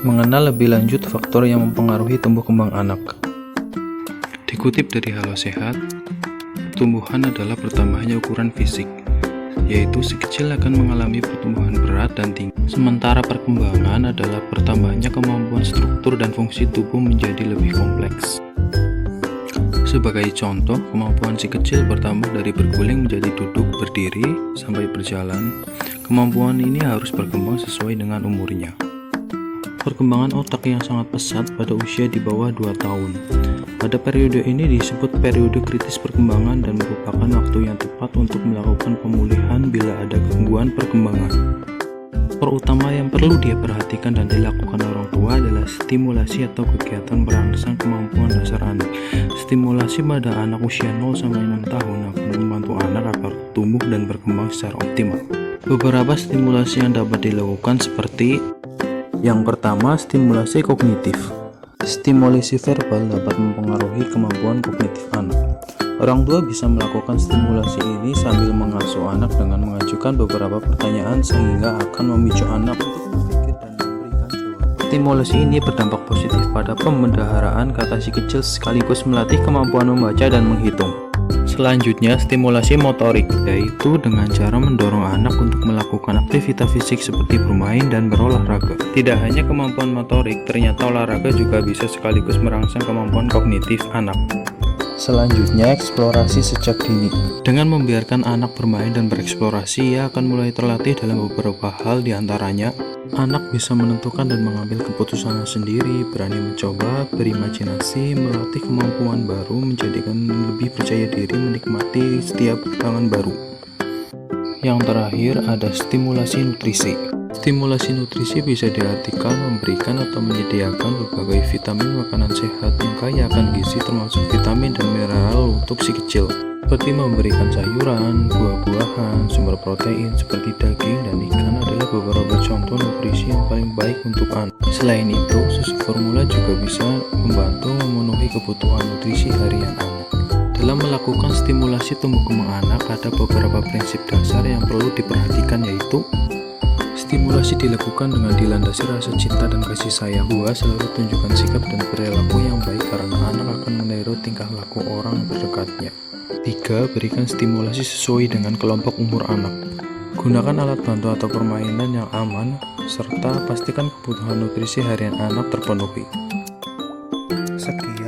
Mengenal lebih lanjut faktor yang mempengaruhi tumbuh kembang anak. Dikutip dari Halo Sehat, pertumbuhan adalah pertambahannya ukuran fisik, yaitu si kecil akan mengalami pertumbuhan berat dan tinggi. Sementara perkembangan adalah pertambahannya kemampuan struktur dan fungsi tubuh menjadi lebih kompleks. Sebagai contoh, kemampuan si kecil bertambah dari berguling menjadi duduk, berdiri, sampai berjalan. Kemampuan ini harus berkembang sesuai dengan umurnya. Perkembangan otak yang sangat pesat pada usia di bawah 2 tahun. Pada periode ini disebut periode kritis perkembangan dan merupakan waktu yang tepat untuk melakukan pemulihan bila ada gangguan perkembangan. Terutama yang perlu dia perhatikan dan dilakukan orang tua adalah stimulasi atau kegiatan merangsang kemampuan dasar anak. Stimulasi pada anak usia 0-6 tahun akan membantu anak agar tumbuh dan berkembang secara optimal. Beberapa stimulasi yang dapat dilakukan seperti: yang pertama, stimulasi kognitif. Stimulasi verbal dapat mempengaruhi kemampuan kognitif anak. Orang tua bisa melakukan stimulasi ini sambil mengasuh anak dengan mengajukan beberapa pertanyaan sehingga akan memicu anak untuk berpikir dan memberikan jawaban. Stimulasi ini berdampak positif pada pembendaharaan kata si kecil sekaligus melatih kemampuan membaca dan menghitung. Selanjutnya, stimulasi motorik, yaitu dengan cara mendorong anak untuk melakukan aktivitas fisik seperti bermain dan berolahraga. Tidak hanya kemampuan motorik, ternyata olahraga juga bisa sekaligus merangsang kemampuan kognitif anak. Selanjutnya, eksplorasi sejak dini. Dengan membiarkan anak bermain dan bereksplorasi, ia akan mulai terlatih dalam beberapa hal, diantaranya anak bisa menentukan dan mengambil keputusan sendiri, berani mencoba, berimajinasi, melatih kemampuan baru, menjadikan lebih percaya diri, menikmati setiap tantangan baru. Yang terakhir ada stimulasi nutrisi. Stimulasi nutrisi bisa diartikan memberikan atau menyediakan berbagai vitamin makanan sehat yang kaya akan gizi termasuk vitamin dan mineral untuk si kecil, seperti memberikan sayuran, buah-buahan, sumber protein seperti daging dan ikan adalah beberapa contoh nutrisi yang paling baik untuk anak. Selain itu, susu formula juga bisa membantu memenuhi kebutuhan nutrisi harian anak. Dalam melakukan stimulasi tumbuh kembang anak, ada beberapa prinsip dasar yang perlu diperhatikan, yaitu stimulasi dilakukan dengan dilandasi rasa cinta dan kasih sayang. 2. Selalu tunjukkan sikap dan perilaku yang baik karena anak akan meniru tingkah laku orang terdekatnya. 3. Berikan stimulasi sesuai dengan kelompok umur anak. Gunakan alat bantu atau permainan yang aman, serta pastikan kebutuhan nutrisi harian anak terpenuhi. Sekian.